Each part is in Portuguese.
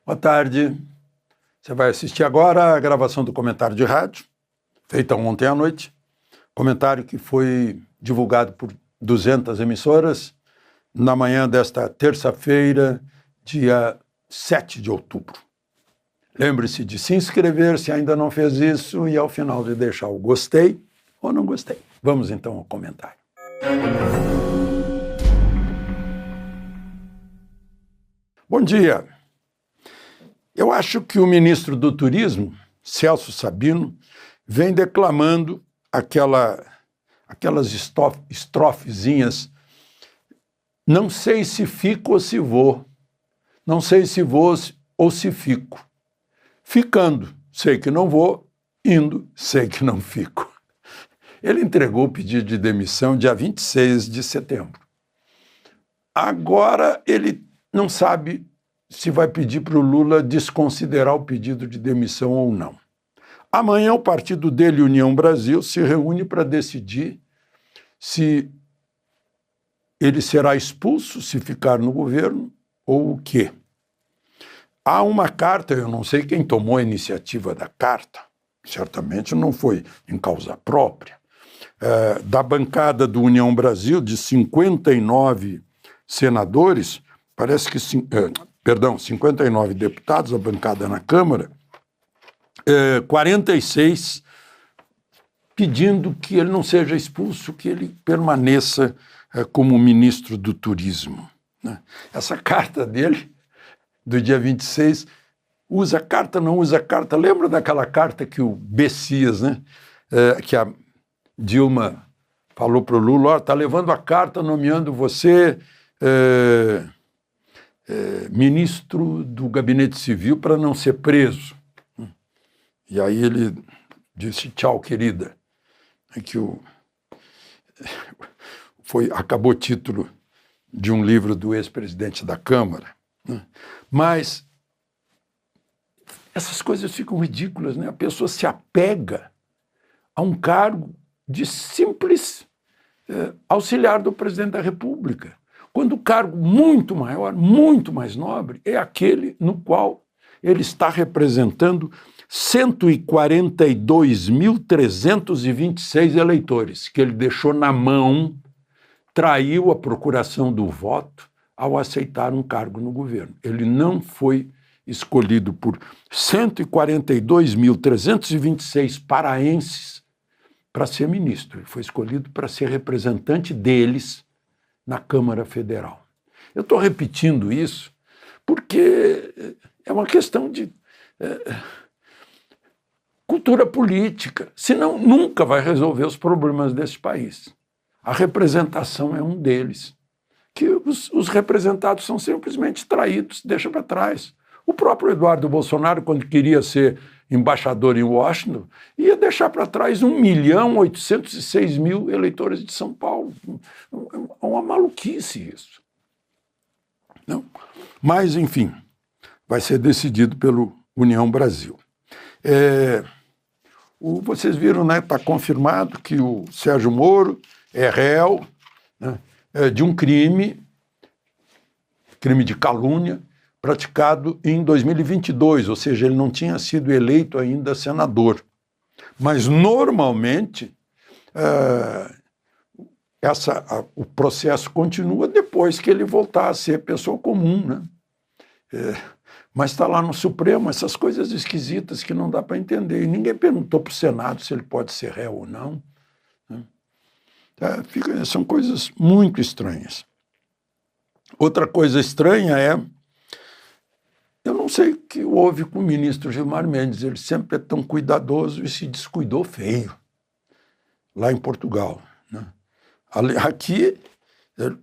Boa tarde. Você vai assistir agora a gravação do comentário de rádio, feita ontem à noite. Comentário que foi divulgado por 200 emissoras na manhã desta terça-feira, dia 7 de outubro. Lembre-se de se inscrever se ainda não fez isso e ao final de deixar o gostei ou não gostei. Vamos então ao comentário. Bom dia. Eu acho que o ministro do Turismo, Celso Sabino, vem declamando aquelas estrofezinhas. Não sei se fico ou se vou. Não sei se vou ou se fico. Ficando, sei que não vou. Indo, sei que não fico. Ele entregou o pedido de demissão dia 26 de setembro. Agora ele não sabe se vai pedir para o Lula desconsiderar o pedido de demissão ou não. Amanhã o partido dele, União Brasil, se reúne para decidir se ele será expulso, se ficar no governo, ou o quê. Há uma carta, eu não sei quem tomou a iniciativa da carta, certamente não foi em causa própria, da bancada do União Brasil, de 59 senadores, parece que 59 deputados, a bancada na Câmara, 46 pedindo que ele não seja expulso, que ele permaneça como ministro do Turismo. Né? Essa carta dele, do dia 26, usa carta, não usa carta. Lembra daquela carta que o Bessias, né? Que a Dilma falou para o Lula, está levando a carta nomeando você ministro do Gabinete Civil para não ser preso. E aí ele disse, tchau, querida. Acabou o título de um livro do ex-presidente da Câmara. Mas essas coisas ficam ridículas, né? A pessoa se apega a um cargo de simples auxiliar do presidente da República, quando o cargo muito maior, muito mais nobre, é aquele no qual ele está representando 142.326 eleitores, que ele deixou na mão, traiu a procuração do voto ao aceitar um cargo no governo. Ele não foi escolhido por 142.326 paraenses para ser ministro. Ele foi escolhido para ser representante deles na Câmara Federal. Eu estou repetindo isso porque é uma questão de cultura política, senão nunca vai resolver os problemas desse país. A representação é um deles, que os representados são simplesmente traídos, deixa para trás. O próprio Eduardo Bolsonaro, quando queria ser embaixador em Washington, ia deixar para trás 1.806.000 eleitores de São Paulo. É uma maluquice isso. Não? Mas, enfim, vai ser decidido pelo União Brasil. Vocês viram, né? Está confirmado que o Sérgio Moro é réu, né, de um crime de calúnia, praticado em 2022, ou seja, ele não tinha sido eleito ainda senador. Mas, normalmente, o processo continua depois que ele voltar a ser pessoa comum, né? Mas está lá no Supremo, essas coisas esquisitas que não dá para entender. E ninguém perguntou para o Senado se ele pode ser réu ou não. Né? São coisas muito estranhas. Outra coisa estranha eu não sei o que houve com o ministro Gilmar Mendes, ele sempre é tão cuidadoso e se descuidou feio, lá em Portugal. Né? Aqui,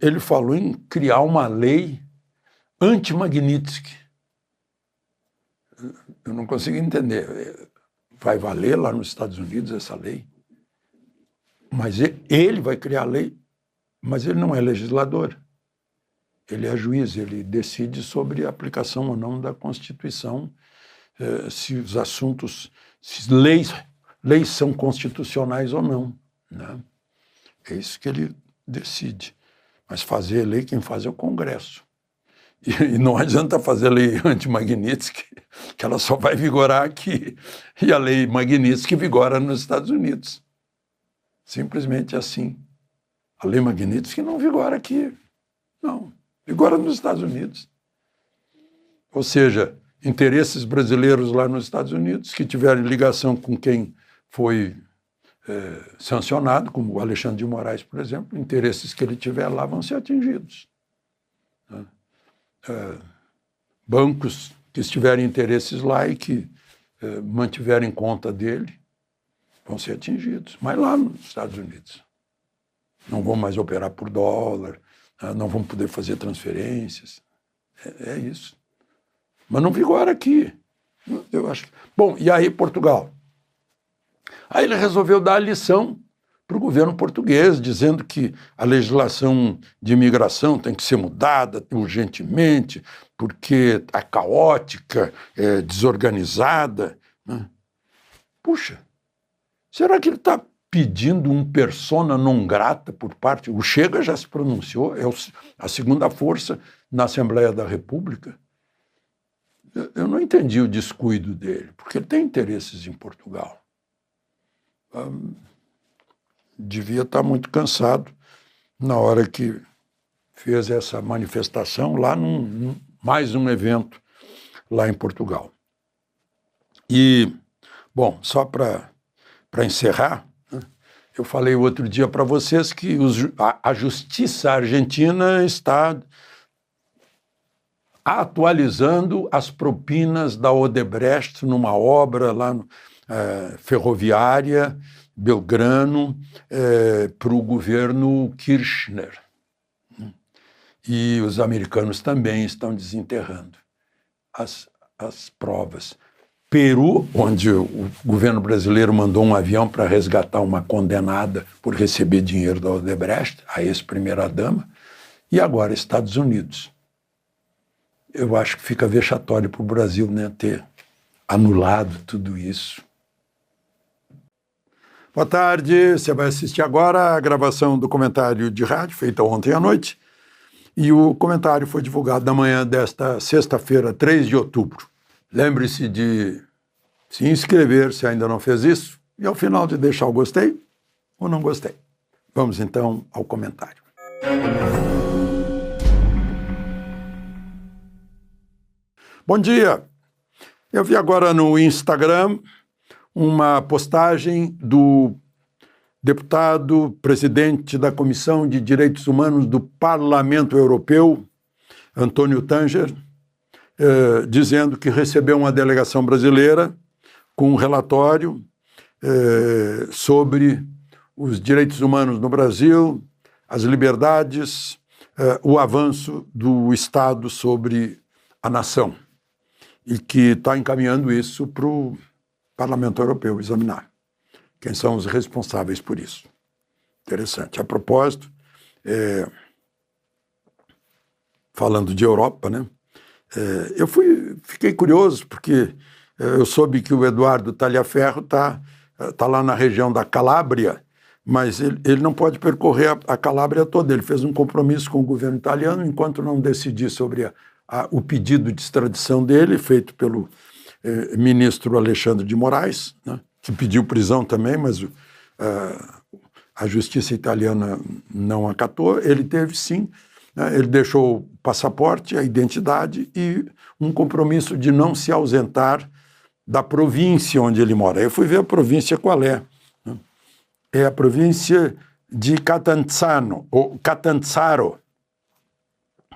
ele falou em criar uma lei anti-Magnitsky. Eu não consigo entender. Vai valer lá nos Estados Unidos essa lei? Mas ele vai criar a lei, mas ele não é legislador. Ele é juiz, ele decide sobre a aplicação ou não da Constituição, se os assuntos, se leis são constitucionais ou não. Né? É isso que ele decide. Mas fazer lei, quem faz é o Congresso. E não adianta fazer lei anti-Magnitsky, que ela só vai vigorar aqui. E a lei Magnitsky vigora nos Estados Unidos. Simplesmente assim. A lei Magnitsky não vigora aqui. Não, vigora nos Estados Unidos. Ou seja, interesses brasileiros lá nos Estados Unidos que tiverem ligação com quem foi sancionado, como o Alexandre de Moraes, por exemplo, interesses que ele tiver lá vão ser atingidos. Bancos que estiverem interesses lá e que mantiverem conta dele vão ser atingidos, mas lá nos Estados Unidos. Não vão mais operar por dólar, não vão poder fazer transferências. É isso. Mas não vigora aqui. Eu acho. Bom, e aí Portugal? Aí ele resolveu dar a lição para o governo português, dizendo que a legislação de imigração tem que ser mudada urgentemente, porque está caótica, desorganizada. Né? Puxa, será que ele está pedindo um persona non grata por parte... O Chega já se pronunciou, é a segunda força na Assembleia da República. Eu não entendi o descuido dele, porque ele tem interesses em Portugal. Devia estar muito cansado na hora que fez essa manifestação lá mais um evento lá em Portugal. E, bom, só para encerrar, né, eu falei outro dia para vocês que a justiça argentina está atualizando as propinas da Odebrecht numa obra lá ferroviária, Belgrano, para o governo Kirchner. E os americanos também estão desenterrando as provas. Peru, onde o governo brasileiro mandou um avião para resgatar uma condenada por receber dinheiro da Odebrecht, a ex-primeira-dama, e agora Estados Unidos. Eu acho que fica vexatório para o Brasil, né, ter anulado tudo isso. Boa tarde, você vai assistir agora a gravação do comentário de rádio, feita ontem à noite, e o comentário foi divulgado na manhã desta sexta-feira, 3 de outubro. Lembre-se de se inscrever se ainda não fez isso, e ao final de deixar o gostei ou não gostei. Vamos então ao comentário. Bom dia! Eu vi agora no Instagram uma postagem do deputado, presidente da Comissão de Direitos Humanos do Parlamento Europeu, Antônio Tanger, dizendo que recebeu uma delegação brasileira com um relatório sobre os direitos humanos no Brasil, as liberdades, o avanço do Estado sobre a nação, e que está encaminhando isso para o Parlamento Europeu examinar. Quem são os responsáveis por isso? Interessante. A propósito, falando de Europa, né? Eu fiquei curioso porque eu soube que o Eduardo Talhaferro está lá na região da Calábria, mas ele não pode percorrer a Calábria toda. Ele fez um compromisso com o governo italiano enquanto não decidir sobre o pedido de extradição dele, feito pelo ministro Alexandre de Moraes, né, que pediu prisão também, mas a justiça italiana não acatou. Ele teve, sim, né, ele deixou o passaporte, a identidade e um compromisso de não se ausentar da província onde ele mora. Eu fui ver a província qual é. Né? É a província de Catanzaro,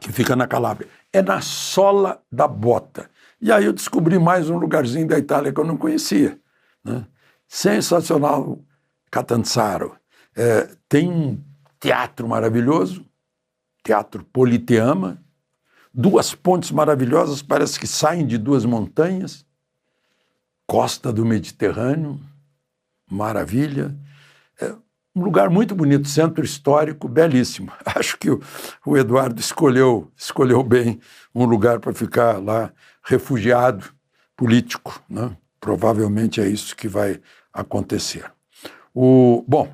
que fica na Calábria. É na sola da bota. E aí eu descobri mais um lugarzinho da Itália que eu não conhecia. Né? Sensacional, Catanzaro. Tem um teatro maravilhoso, Teatro Politeama, 2 pontes maravilhosas, parece que saem de 2 montanhas, costa do Mediterrâneo, maravilha. Um lugar muito bonito, centro histórico, belíssimo. Acho que o Eduardo escolheu bem um lugar para ficar lá, refugiado político, né? Provavelmente é isso que vai acontecer. Bom,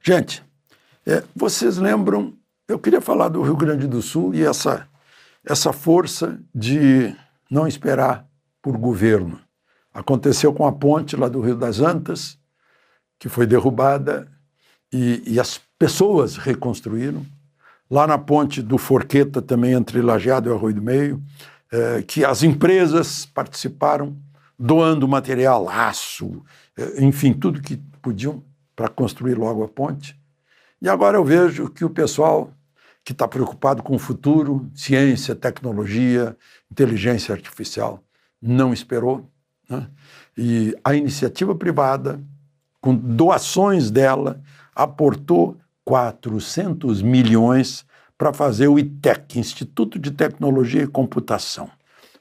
gente, vocês lembram, eu queria falar do Rio Grande do Sul e essa essa força de não esperar por governo. Aconteceu com a ponte lá do Rio das Antas, que foi derrubada, e as pessoas reconstruíram. Lá na ponte do Forqueta, também entre Lajeado e Arroio do Meio, que as empresas participaram, doando material, aço, enfim, tudo que podiam para construir logo a ponte. E agora eu vejo que o pessoal que está preocupado com o futuro, ciência, tecnologia, inteligência artificial, não esperou, né? E a iniciativa privada, com doações dela, aportou 400 milhões para fazer o ITEC, Instituto de Tecnologia e Computação.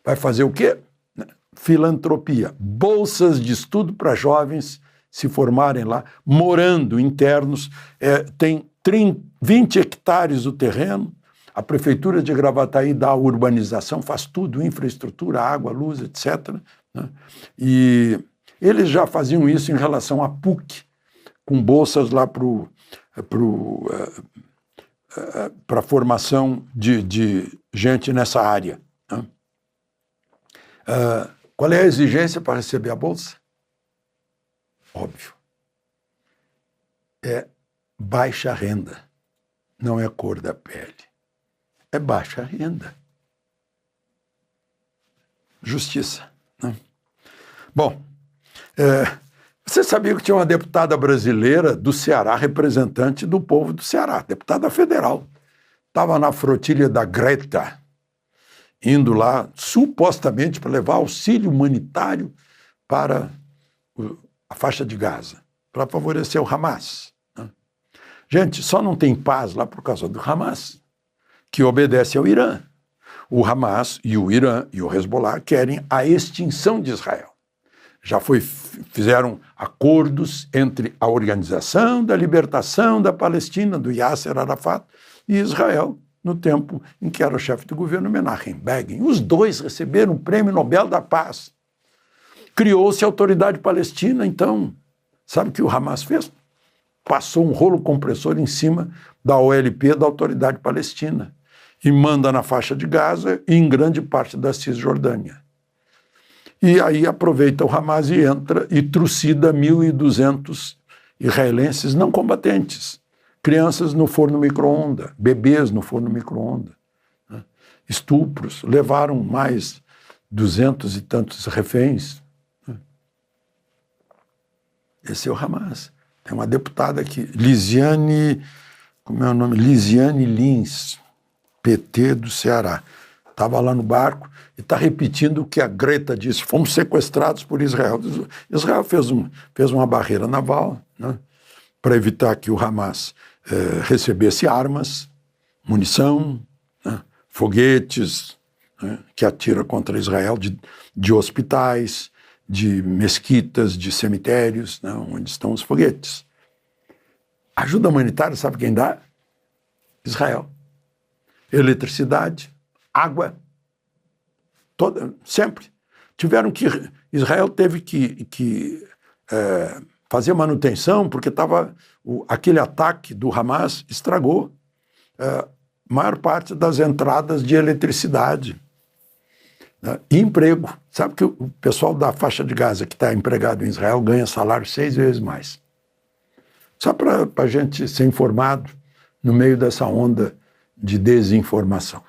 Vai fazer o quê? Filantropia, bolsas de estudo para jovens se formarem lá, morando internos, tem 20 hectares o terreno, a prefeitura de Gravataí dá a urbanização, faz tudo, infraestrutura, água, luz, etc., né? E eles já faziam isso em relação à PUC, com bolsas lá para a formação de gente nessa área, né? Qual é a exigência para receber a bolsa? Óbvio. É baixa renda, não é a cor da pele. É baixa renda. Justiça, né? Bom, você sabia que tinha uma deputada brasileira do Ceará, representante do povo do Ceará, deputada federal. Estava na flotilha da Greta, indo lá supostamente para levar auxílio humanitário para a faixa de Gaza, para favorecer o Hamas, né? Gente, só não tem paz lá por causa do Hamas, que obedece ao Irã. O Hamas e o Irã e o Hezbollah querem a extinção de Israel. Fizeram acordos entre a Organização da Libertação da Palestina, do Yasser Arafat, e Israel, no tempo em que era o chefe do governo Menachem Begin. Os dois receberam o Prêmio Nobel da Paz. Criou-se a Autoridade Palestina, então, sabe o que o Hamas fez? Passou um rolo compressor em cima da OLP da Autoridade Palestina e manda na faixa de Gaza e em grande parte da Cisjordânia. E aí aproveita o Hamas e entra e trucida 1.200 israelenses não combatentes, crianças no forno micro-ondas, bebês no forno micro-ondas, né? Estupros, levaram mais 200 e tantos reféns. Esse é o Hamas. Tem uma deputada aqui, Lisiane, como é o nome? Lisiane Lins, PT do Ceará. Estava lá no barco e está repetindo o que a Greta disse. Fomos sequestrados por Israel. Israel fez uma barreira naval, né, para evitar que o Hamas recebesse armas, munição, né, foguetes, né, que atira contra Israel de hospitais, de mesquitas, de cemitérios, né, onde estão os foguetes. Ajuda humanitária, sabe quem dá? Israel. Eletricidade, água, sempre. Israel teve que fazer manutenção, porque aquele ataque do Hamas estragou a maior parte das entradas de eletricidade. E emprego. Sabe que o pessoal da faixa de Gaza que está empregado em Israel ganha salário 6 vezes mais. Só para a gente ser informado no meio dessa onda de desinformação.